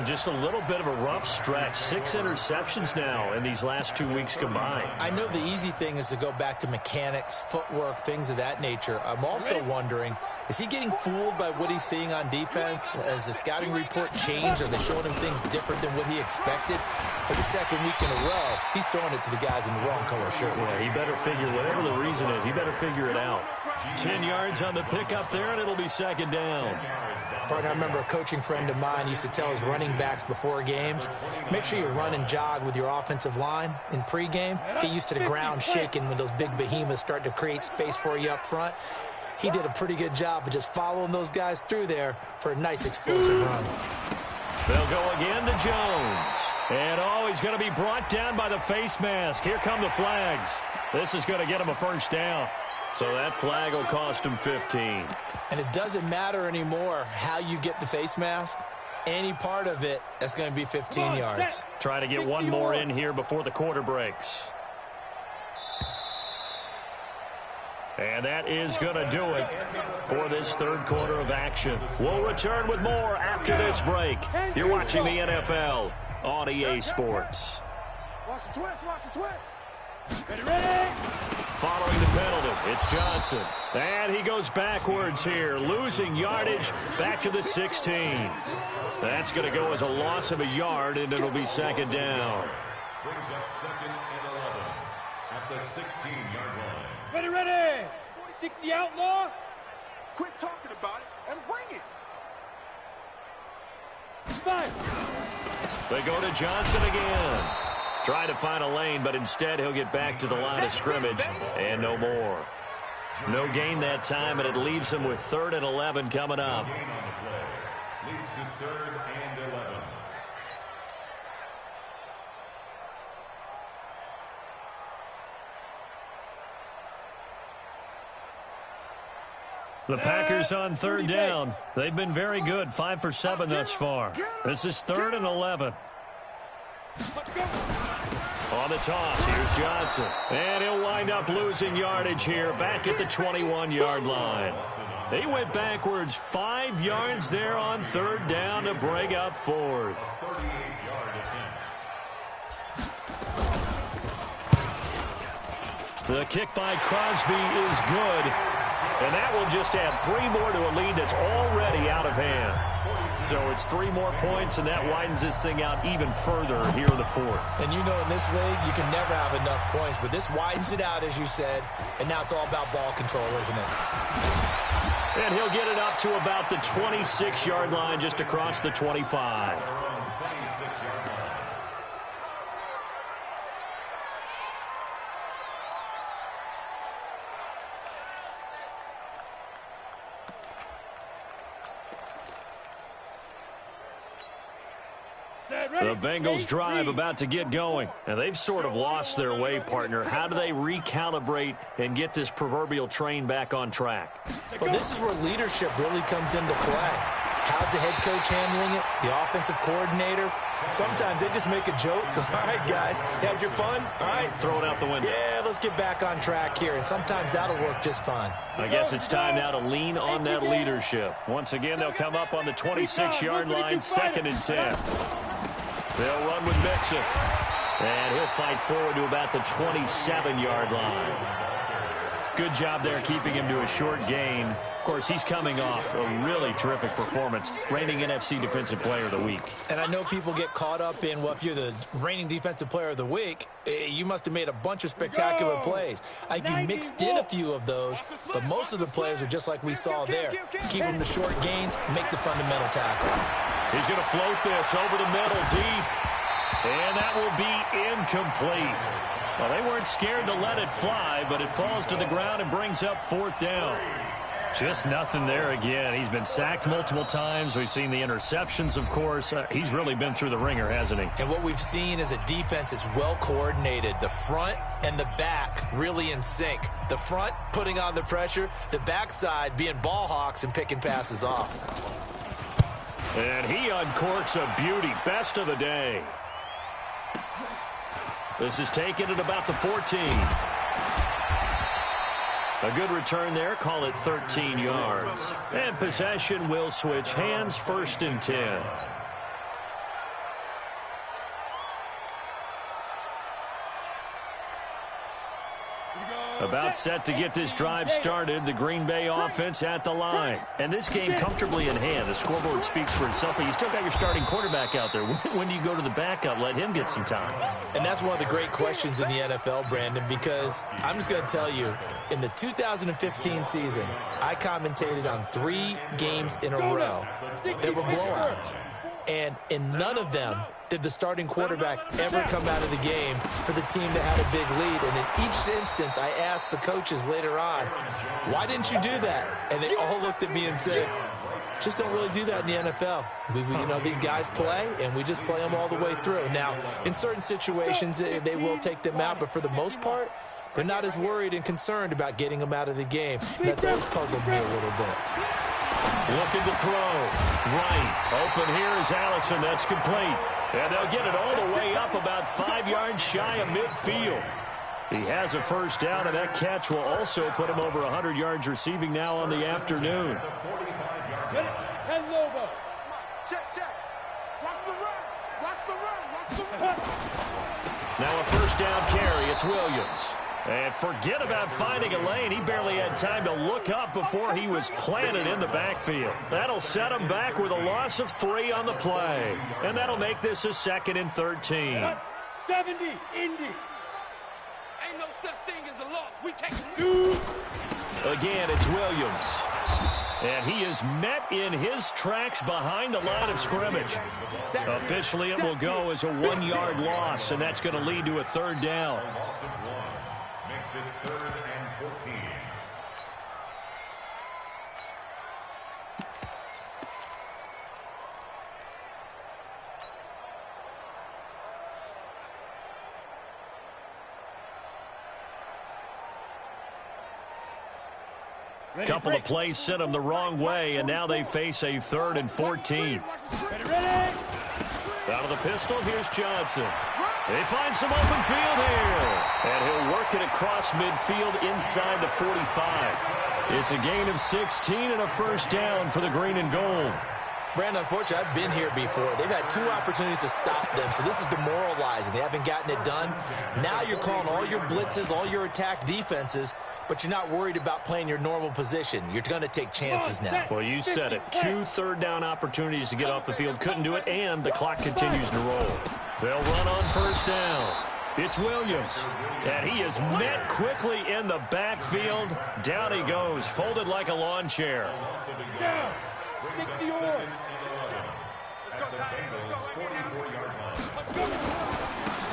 Just a little bit of a rough stretch. 6 interceptions now in these last 2 weeks combined. I know the easy thing is to go back to mechanics, footwork, things of that nature. I'm also wondering, is he getting fooled by what he's seeing on defense? Has the scouting report changed? Are they showing him things different than what he expected? For the 2nd week in a row, he's throwing it to the guys in the wrong color shirts. Yeah, he better figure, whatever the reason is, he better figure it out. 10 yards on the pickup there, and it'll be 2nd down. Partner, I remember a coaching friend of mine used to tell his running backs before games, make sure you run and jog with your offensive line in pregame. Get used to the ground shaking when those big behemoths start to create space for you up front. He did a pretty good job of just following those guys through there for a nice explosive run. They'll go again to Jones. And, he's going to be brought down by the face mask. Here come the flags. This is going to get him a 1st down. So that flag will cost him 15. And it doesn't matter anymore how you get the face mask. Any part of it, that's going to be 15 yards. Try to get one more in here before the quarter breaks. And that is going to do it for this 3rd quarter of action. We'll return with more after this break. You're watching the NFL on EA Sports. Watch the twist, watch the twist. Ready, ready. Following the penalty, it's Johnson. And he goes backwards here, losing yardage back to the 16. That's going to go as a loss of a yard, and it'll be 2nd down. Brings up 2nd and 11 at the 16-yard line. Ready, ready. 60 outlaw. Quit talking about it and bring it. 5. They go to Johnson again. Try to find a lane, but instead he'll get back to the line of scrimmage and no more. No gain that time, and it leaves him with 3rd and 11 coming up. Gain on the play leads to 3rd and 11. The Packers on third down. They've been very good, 5 for 7 thus far. This is 3rd and 11. On the toss, here's Johnson. And he'll wind up losing yardage here back at the 21-yard line. He went backwards 5 yards there on third down to bring up 4th. The kick by Crosby is good. And that will just add 3 more to a lead that's already out of hand. So it's 3 more points, and that widens this thing out even further here in the 4th. And you know, in this league, you can never have enough points, but this widens it out, as you said, and now it's all about ball control, isn't it? And he'll get it up to about the 26-yard line, just across the 25. The Bengals drive about to get going. And they've sort of lost their way, partner. How do they recalibrate and get this proverbial train back on track? Well, this is where leadership really comes into play. How's the head coach handling it? The offensive coordinator? Sometimes they just make a joke. All right, guys, had your fun? All right. Throw it out the window. Yeah, let's get back on track here. And sometimes that'll work just fine. I guess it's time now to lean on that leadership. Once again, they'll come up on the 26-yard line, 2nd and 10. They'll run with Mixon. And he'll fight forward to about the 27-yard line. Good job there keeping him to a short gain. Of course, he's coming off a really terrific performance, reigning NFC Defensive Player of the Week. And I know people get caught up in, well, if you're the reigning Defensive Player of the Week, you must have made a bunch of spectacular plays. I think you mixed in a few of those, but most of the plays are just like we saw there. Keep them to short gains, make the fundamental tackle. He's going to float this over the middle deep, and that will be incomplete. Well, they weren't scared to let it fly, but it falls to the ground and brings up 4th down. Just nothing there again. He's been sacked multiple times. We've seen the interceptions, of course. He's really been through the ringer, hasn't he? And what we've seen is a defense that's well coordinated. The front and the back really in sync. The front putting on the pressure, the backside being ball hawks and picking passes off. And he uncorks a beauty. Best of the day. This is taken at about the 14. A good return there. Call it 13 yards. And possession will switch hands, 1st and 10. About set to get this drive started. The Green Bay offense at the line. And this game comfortably in hand. The scoreboard speaks for itself, but you still got your starting quarterback out there. When do you go to the backup? Let him get some time. And that's one of the great questions in the NFL, Brandon, because I'm just going to tell you, in the 2015 season, I commentated on 3 games in a row that were blowouts. And in none of them did the starting quarterback ever come out of the game for the team that had a big lead. And in each instance, I asked the coaches later on, why didn't you do that? And they all looked at me and said, just don't really do that in the NFL. You know, these guys play, and we just play them all the way through. Now, in certain situations, they will take them out, but for the most part, they're not as worried and concerned about getting them out of the game. That's always puzzled me a little bit. Looking to throw. Right. Open here is Allison. That's complete. And they'll get it all the way up about 5 yards shy of midfield. He has a 1st down, and that catch will also put him over 100 yards receiving now on the afternoon. 10 Lobo. Check, check. Watch the run. Watch the run. Watch the run. Now a 1st down carry. It's Williams. And forget about finding a lane. He barely had time to look up before he was planted in the backfield. That'll set him back with a loss of 3 on the play. And that'll make this a 2nd and 13. 70, Indy. Ain't no such thing as a loss. We take 2. Again, it's Williams. And he is met in his tracks behind the line of scrimmage. Officially, it will go as a 1-yard loss, and that's going to lead to a 3rd down. Makes it 3rd and 14. Couple of plays sent them the wrong way, and now they face a 3rd and 14. Out of the pistol, here's Johnson. They find some open field here. And he'll work it across midfield inside the 45. It's a gain of 16 and a first down for the green and gold. Brandon, unfortunately, I've been here before. They've had 2 opportunities to stop them, so this is demoralizing. They haven't gotten it done. Now you're calling all your blitzes, all your attack defenses, but you're not worried about playing your normal position. You're going to take chances now. Well, you said it. 2 third-down opportunities to get off the field. Couldn't do it, and the clock continues to roll. They'll run on first down. It's Williams, and he is met quickly in the backfield. Down he goes, folded like a lawn chair. Down. 60 on.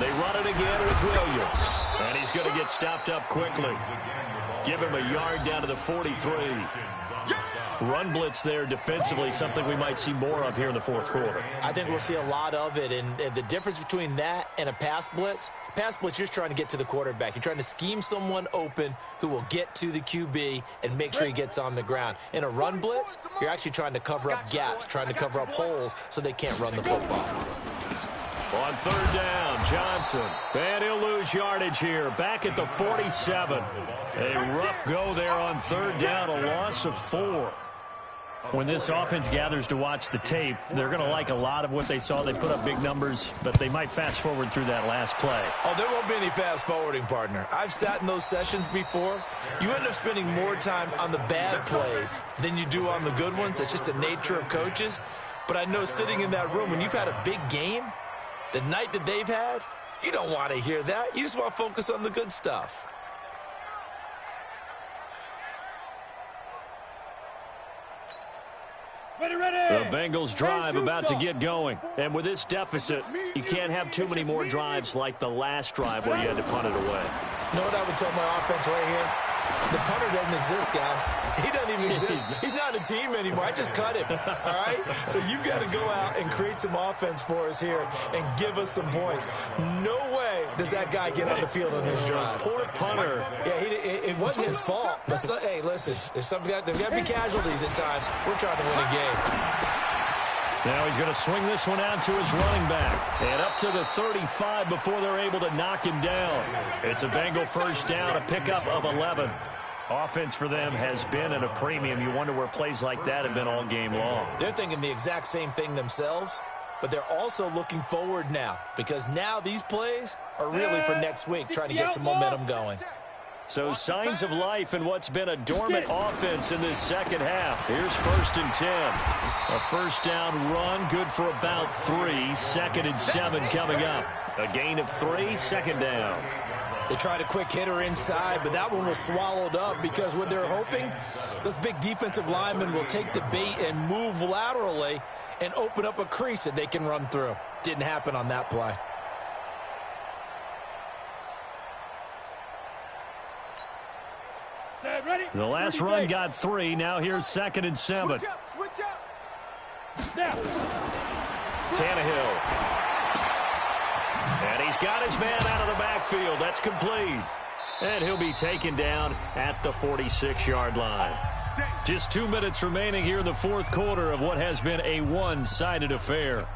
They run it again with Williams, and he's going to get stopped up quickly. Give him a yard down to the 43. Run blitz there defensively, something we might see more of here in the fourth quarter. I think we'll see a lot of it, and the difference between that and a pass blitz, you're just trying to get to the quarterback. You're trying to scheme someone open who will get to the QB and make sure he gets on the ground. In a run blitz, you're actually trying to cover up gaps, trying to cover up holes so they can't run the football. On third down, Johnson. And he'll lose yardage here. Back at the 47. A rough go there on third down, a loss of 4. When this offense gathers to watch the tape, they're going to like a lot of what they saw. They put up big numbers, but they might fast forward through that last play. Oh, there won't be any fast forwarding, partner. I've sat in those sessions before. You end up spending more time on the bad plays than you do on the good ones. That's just the nature of coaches. But I know sitting in that room, when you've had a big game, the night that they've had, you don't want to hear that. You just want to focus on the good stuff. The Bengals drive about to get going. And with this deficit, you can't have too many more drives like the last drive where you had to punt it away. You know what I would tell my offense right here? The punter doesn't exist, guys. He doesn't even exist. He's not a team anymore. I just cut him, all right? So you've got to go out and create some offense for us here and give us some points. No way does that guy get on the field on this drive. Poor punter. Yeah, it wasn't his fault. But hey, listen, there's got to be casualties at times. We're trying to win a game. Now he's going to swing this one out to his running back. And up to the 35 before they're able to knock him down. It's a Bengal first down, a pickup of 11. Offense for them has been at a premium. You wonder where plays like that have been all game long. They're thinking the exact same thing themselves, but they're also looking forward now because now these plays are really for next week, trying to get some momentum going. So signs of life in what's been a dormant offense in this second half. Here's 1st and 10. A first down run, good for about 3. 2nd and 7 coming up. A gain of 3, 2nd down. They tried a quick hitter inside, but that one was swallowed up because what they're hoping, those big defensive linemen will take the bait and move laterally and open up a crease that they can run through. Didn't happen on that play. The last run got 3. Now here's 2nd and 7. Switch up. Now. Tannehill. And he's got his man out of the backfield. That's complete. And he'll be taken down at the 46-yard line. Just 2 minutes remaining here in the fourth quarter of what has been a one-sided affair.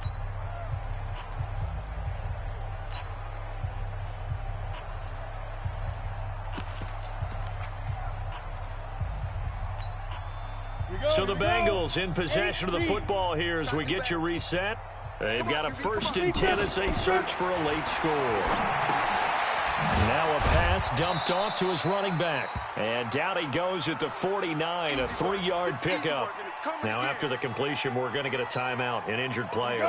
So the Bengals in possession of the football here as we get you reset. They've got a 1st and 10 as they search for a late score. Now a pass dumped off to his running back. And down he goes at the 49, a 3-yard pickup. Now after the completion, we're going to get a timeout, an injured player.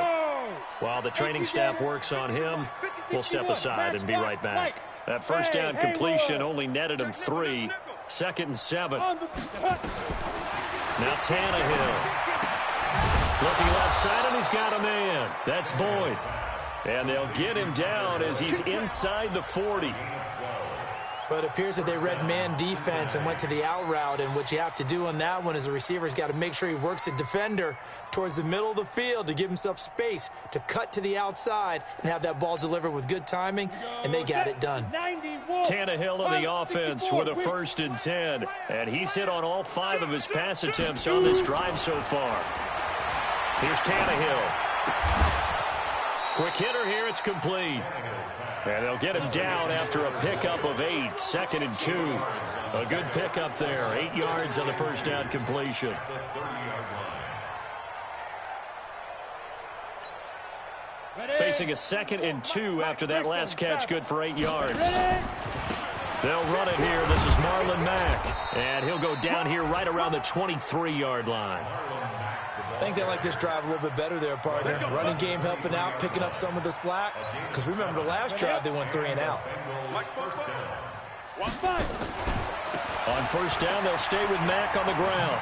While the training staff works on him, we'll step aside and be right back. That first down completion only netted him 3. 2nd and 7. Now Tannehill. Looking left side, and he's got a man. That's Boyd. And they'll get him down as he's inside the 40. But it appears that they read man defense and went to the out route. And what you have to do on that one is the receiver's got to make sure he works the defender towards the middle of the field to give himself space to cut to the outside and have that ball delivered with good timing, and they got it done. Tannehill on the offense with a 1st and 10. And he's hit on all 5 of his pass attempts on this drive so far. Here's Tannehill. Quick hitter here, it's complete. And they'll get him down after a pickup of 8, 2nd and 2. A good pickup there, 8 yards on the first down completion. Facing a 2nd and 2 after that last catch, good for 8 yards. They'll run it here. This is Marlon Mack. And he'll go down here right around the 23-yard line. I think they like this drive a little bit better there, partner. Running game helping out, picking up some of the slack. Because remember, the last drive they went 3 and out. On first down, they'll stay with Mack on the ground.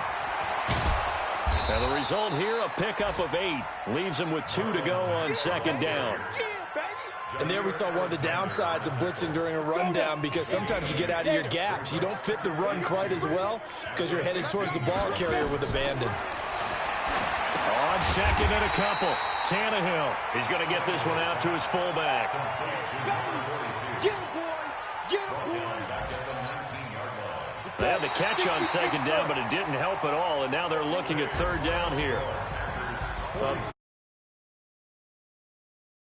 And the result here, a pickup of 8. Leaves him with 2 to go on 2nd down. And there we saw one of the downsides of blitzing during a rundown, because sometimes you get out of your gaps. You don't fit the run quite as well because you're headed towards the ball carrier with abandon. On 2nd and a couple, Tannehill. He's going to get this one out to his fullback. They had the catch on 2nd down, but it didn't help at all, and now they're looking at 3rd down here.